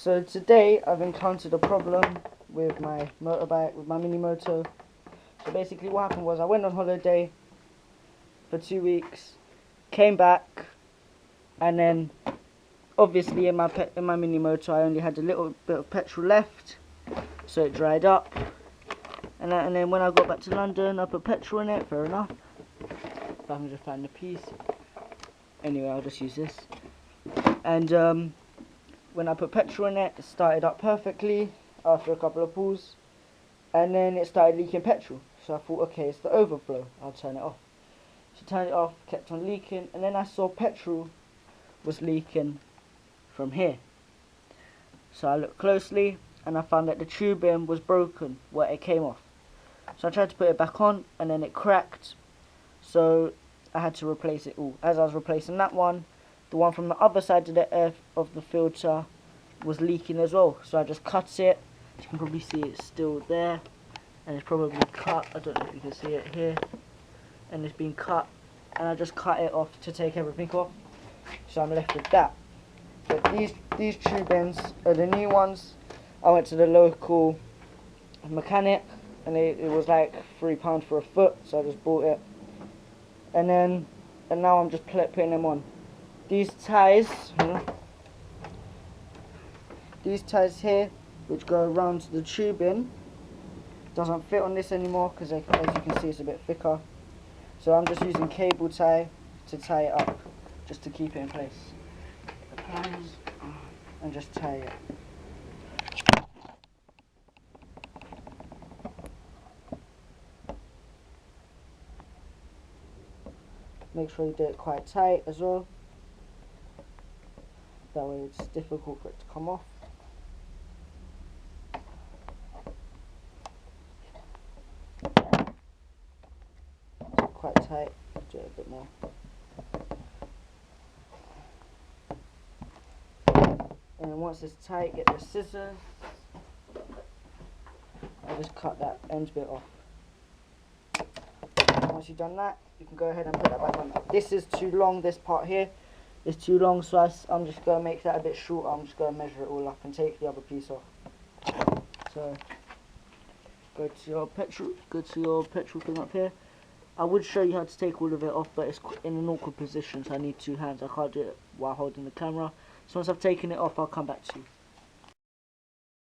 So today I've encountered a problem with my motorbike, with my mini moto. So basically what happened was I went on holiday for 2 weeks, came back, and then obviously in my mini moto I only had a little bit of petrol left, so it dried up. And then when I got back to London, I put petrol in it, fair enough. If I can just find the piece. Anyway, I'll just use this. And when I put petrol in it, it started up perfectly after a couple of pulls. And then it started leaking petrol. So I thought, okay, it's the overflow. I'll turn it off. So turned it off, kept on leaking. And then I saw petrol was leaking from here. So I looked closely and I found that the tubing was broken where it came off. So I tried to put it back on and then it cracked. So I had to replace it all. As I was replacing that one, the one from the other side of the air of the filter was leaking as well. So I just cut it. You can probably see it's still there. And it's probably cut. I don't know if you can see it here. And it's been cut. And I just cut it off to take everything off. So I'm left with that. But these tubings are the new ones. I went to the local mechanic. And it was like £3 for a foot. So I just bought it. And now I'm just putting them on. These ties here, which go around the tubing, doesn't fit on this anymore because as you can see it's a bit thicker. So I'm just using cable tie to tie it up, just to keep it in place. The pliers, and just tie it. Make sure you do it quite tight as well. That way it's difficult for it to come off. Quite tight, do it a bit more. And then once it's tight, get the scissors. I'll just cut that end bit off. And once you've done that, you can go ahead and put that back on. This is too long, this part here is too long, so I'm just going to make that a bit shorter. I'm just going to measure it all up and take the other piece off. So go to your petrol thing up here. I would show you how to take all of it off, but it's in an awkward position, so I need 2 hands. I can't do it while holding the camera. So once I've taken it off, I'll come back to you.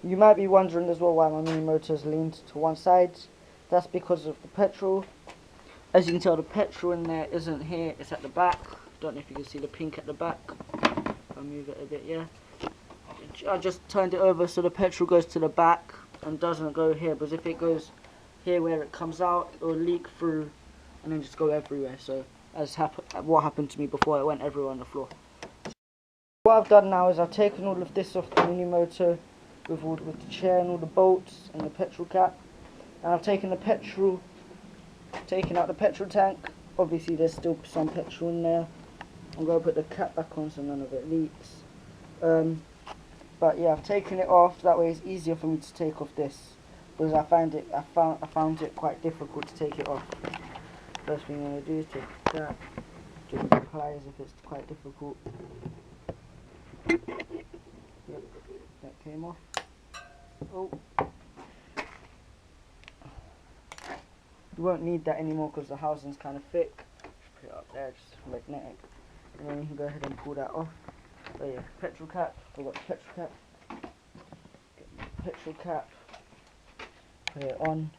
You might be wondering as well why my mini motor is leaned to one side. That's because of the petrol. As you can tell, the petrol in there isn't here, it's at the back. Don't know if you can see the pink at the back. I'll move it a bit, yeah. I just turned it over so the petrol goes to the back and doesn't go here, because if it goes here where it comes out, it will leak through and then just go everywhere. So as what happened to me before, it went everywhere on the floor. What I've done now is I've taken all of this off the mini motor with the chair and all the bolts and the petrol cap, and I've taken out the petrol tank. Obviously there's still some petrol in there. I'm going to put the cap back on so none of it leaks. But yeah, I've taken it off. That way it's easier for me to take off this, because I found it quite difficult to take it off. First thing I'm going to do is take that, do the pliers if it's quite difficult. Yep, that came off. Oh. You won't need that anymore because the housing's kind of thick. Just put it up there, just magnetic. And then you can go ahead and pull that off. Oh yeah, petrol cap. I've got the petrol cap. Get my petrol cap. Put it on.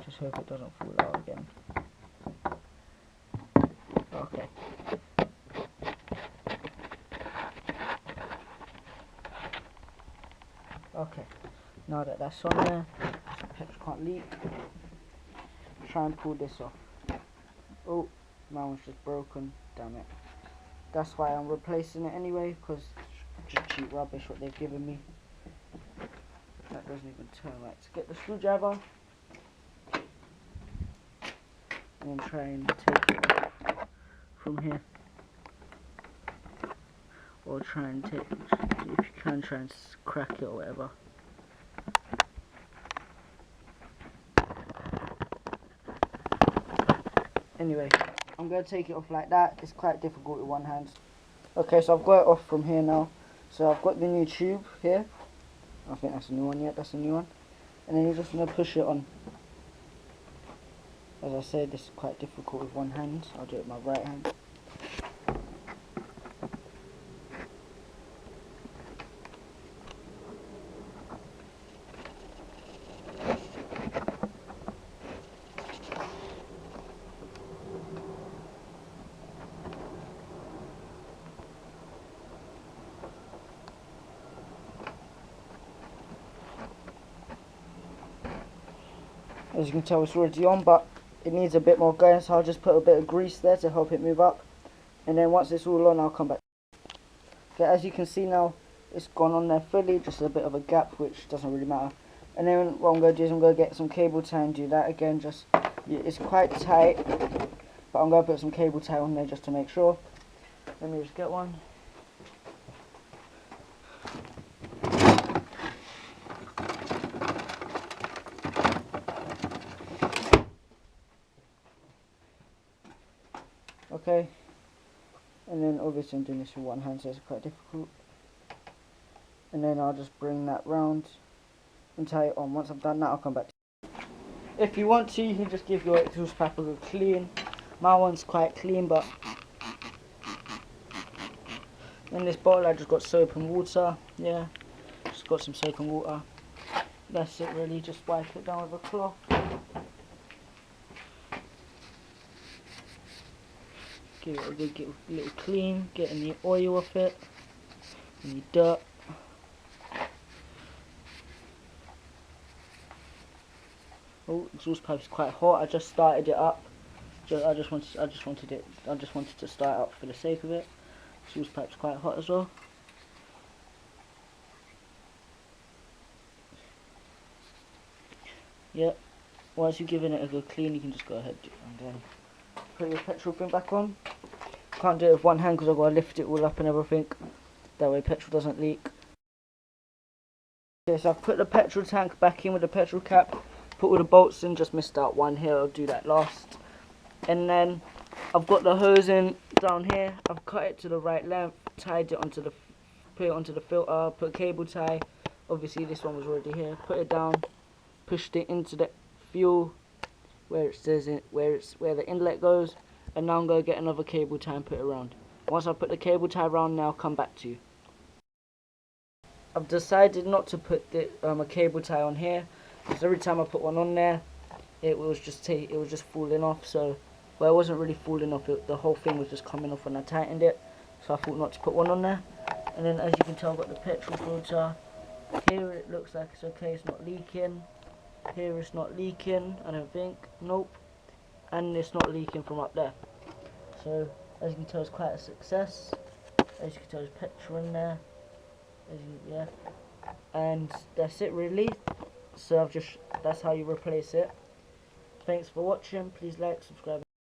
Just hope it doesn't fall out again. Okay. Okay, now that that's on there, so the petrol can't leak. Try and pull this off. Oh, my one's just broken, damn it. That's why I'm replacing it anyway, because it's just cheap rubbish what they've given me. That doesn't even turn right. So get the screwdriver, and then try and take it from here. Or try and take, if you can, try and crack it or whatever. Anyway, I'm going to take it off like that. It's quite difficult with one hand. Okay, so I've got it off from here now. So I've got the new tube here. I think that's a new one, yeah, that's a new one. And then you're just going to push it on. As I said, this is quite difficult with one hand. I'll do it with my right hand. As you can tell, it's already on, but it needs a bit more going, so I'll just put a bit of grease there to help it move up. And then once it's all on, I'll come back. Okay, as you can see now, it's gone on there fully, just a bit of a gap, which doesn't really matter. And then what I'm going to do is I'm going to get some cable tie and do that again. Just it's quite tight, but I'm going to put some cable tie on there just to make sure. Let me just get one. Okay, and then obviously I'm doing this with one hand, so it's quite difficult. And then I'll just bring that round and tie it on. Once I've done that, I'll come back. If you want to, you can just give your exhaust pipe a good clean. My one's quite clean, but in this bottle I just got soap and water. Yeah, just got some soap and water. That's it really, just wipe it down with a cloth. Give it a good little clean, getting the oil off it, and the dirt. Oh, exhaust pipe's quite hot. I just started it up. I just wanted to start it up for the sake of it. Exhaust pipe's quite hot as well. Yep. Once you've given it a good clean, you can just go ahead and then put your petrol bin back on. Can't do it with one hand because I've got to lift it all up and everything. That way petrol doesn't leak. Okay, so I've put the petrol tank back in with the petrol cap. Put all the bolts in, just missed out one here, I'll do that last. And then I've got the hose in down here. I've cut it to the right length, tied it onto the, put it onto the filter, put a cable tie. Obviously this one was already here. Put it down, pushed it into the fuel where it says it, where the inlet goes. And now I'm going to get another cable tie and put it around. Once I put the cable tie around, now I'll come back to you. I've decided not to put a cable tie on here, because every time I put one on there, it was just falling off. So, well, it wasn't really falling off. The whole thing was just coming off when I tightened it. So I thought not to put one on there. And then, as you can tell, I've got the petrol filter. Here it looks like it's okay. It's not leaking. Here it's not leaking. I don't think. Nope. And it's not leaking from up there. So, as you can tell, it's quite a success. As you can tell, there's petrol in there. Yeah, and that's it really. So that's how you replace it. Thanks for watching. Please like, subscribe.